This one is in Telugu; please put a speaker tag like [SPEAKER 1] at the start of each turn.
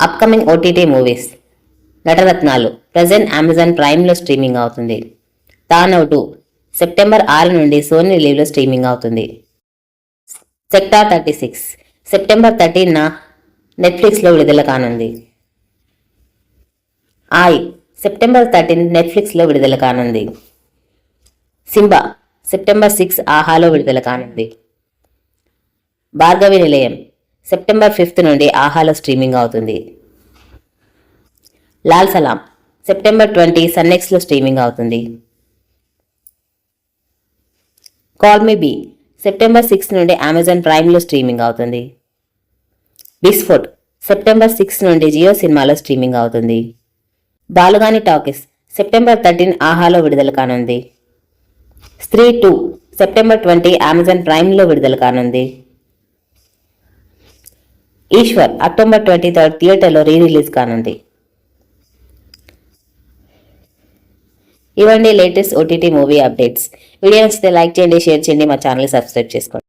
[SPEAKER 1] Upcoming OTT movies. Natarathnalu present Amazon ప్రైమ్లో స్ట్రీమింగ్ అవుతుంది. తానవ్ 2 సెప్టెంబర్ 6 నుండి సోనీ లీవ్లో స్ట్రీమింగ్ అవుతుంది. సెక్టార్ 36 సెప్టెంబర్ 13న నెట్ఫ్లిక్స్లో విడుదల కానుంది. ఆయ్ సెప్టెంబర్ 13 నెట్ఫ్లిక్స్లో విడుదల కానుంది. సింబా సెప్టెంబర్ 6 ఆహాలో విడుదల కానుంది. భార్గవి నిలయం సెప్టెంబర్ 5 నుండి ఆహాలో స్ట్రీమింగ్ అవుతుంది. లాల్ సలాం సెప్టెంబర్ 20 సన్నెక్స్లో స్ట్రీమింగ్ అవుతుంది. కాల్ మీ బీ సెప్టెంబర్ 6 నుండి అమెజాన్ ప్రైమ్లో స్ట్రీమింగ్ అవుతుంది. బిస్ఫోట్ సెప్టెంబర్ 6 నుండి జియో సినిమాలో స్ట్రీమింగ్ అవుతుంది. బాలుగాని టాకీస్ సెప్టెంబర్ 13 ఆహాలో విడుదల కానుంది. స్త్రీ 2 సెప్టెంబర్ 20 అమెజాన్ ప్రైమ్లో విడుదల కానుంది. ఈశ్వర్ అక్టోబర్ 23 థియేటర్లో రిలీజ్ కానుంది. ఇవన్నీ latest OTT movie updates. Video నచ్చితే లైక్ చేయండి, షేర్ చేయండి, మా ఛానల్ సబ్స్క్రైబ్ చేసుకోండి.